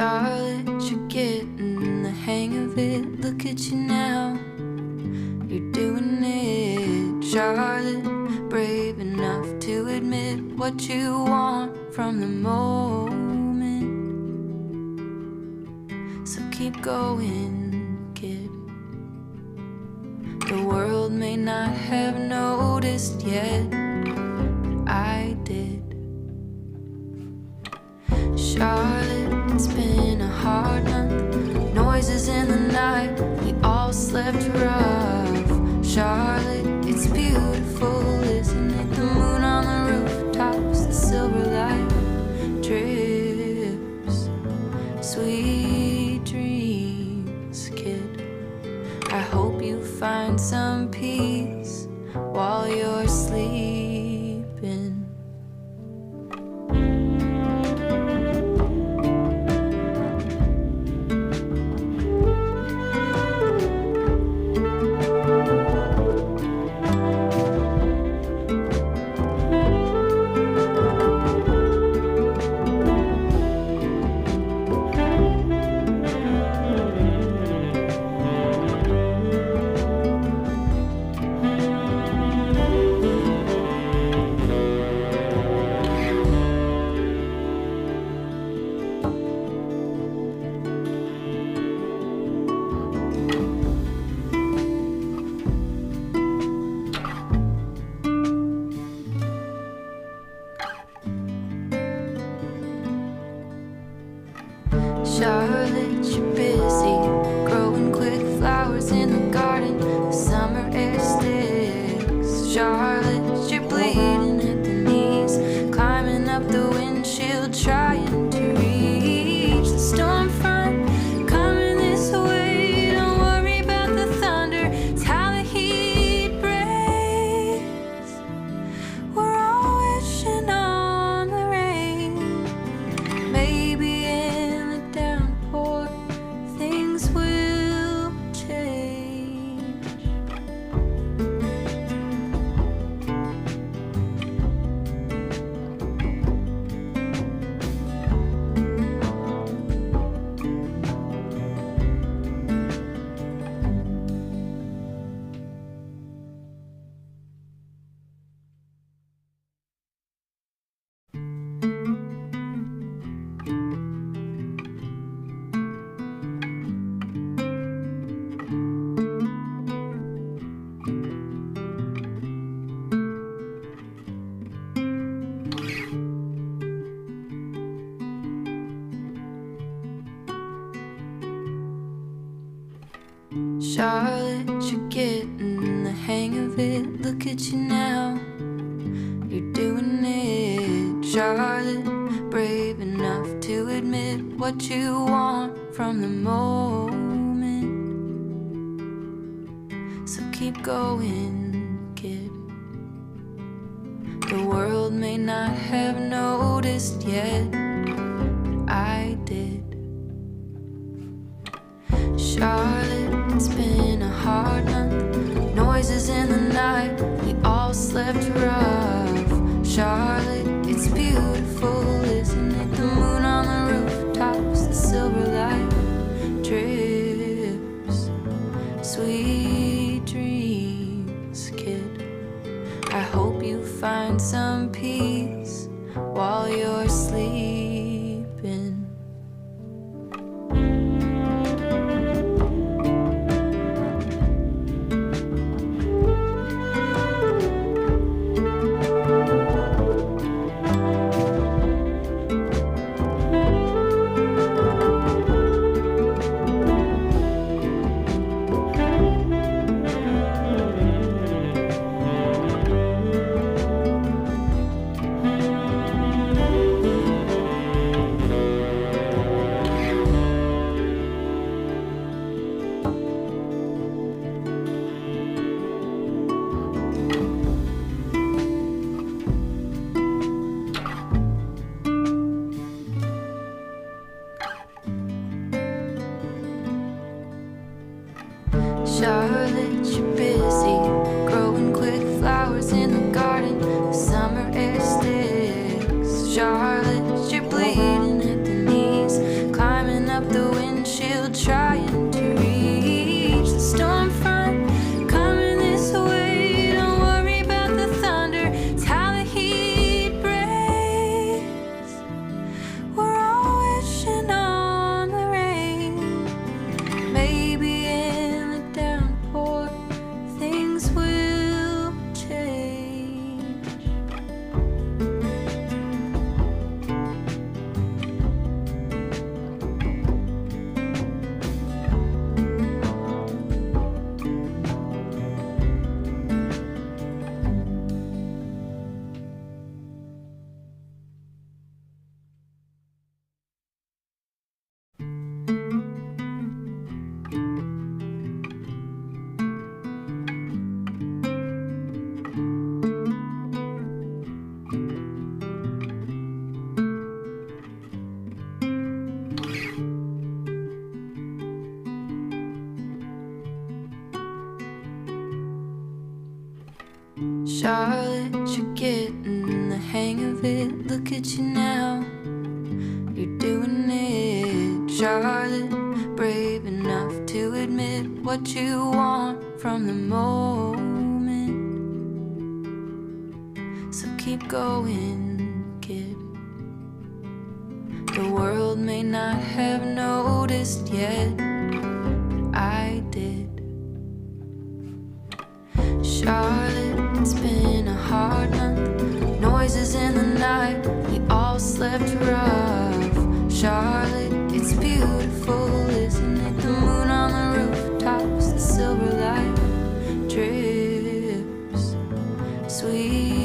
Charlotte, you're getting the hang of it. Look at you now, you're doing it. Charlotte, brave enough to admit what you want from the moment. So keep going, kid. The world may not have noticed yet, but I did. Charlotte, it's been a hard month. Noises in the night, we all slept rough. Charlotte, it's beautiful, isn't it? The moon on the rooftops, the silver light drips. Sweet dreams, kid. I hope you find some peace while you're sleeping. Charlotte, you're busy growing quick flowers in the garden. The summer air sticks. Charlotte, you're bleeding at the knees, climbing up the windshield, trying to reach the storm front coming this way. Don't worry about the thunder, it's how the heat breaks. We're all wishing on the rain. Maybe things will change. Charlotte, you're getting the hang of it. Look at you now, you're doing it. Charlotte, brave enough to admit what you want from the moment. So keep going, kid. The world may not have noticed yet, but I did. Charlotte, it's been a hard month. Noises in the night, we all slept rough. Charlotte, it's beautiful, isn't it? The moon on the rooftops, the silver light drips. Sweet dreams, kid. I hope you find some peace while you're sleeping. Charlotte, you're getting the hang of it. Look at you now, you're doing it. Charlotte, brave enough to admit what you want from the moment. So keep going, kid. The world may not have noticed yet, but I did. Charlotte, it's been a hard month. Noises in the night, we all slept rough. Charlotte, it's beautiful, isn't it? The moon on the rooftops, the silver light drips. Sweet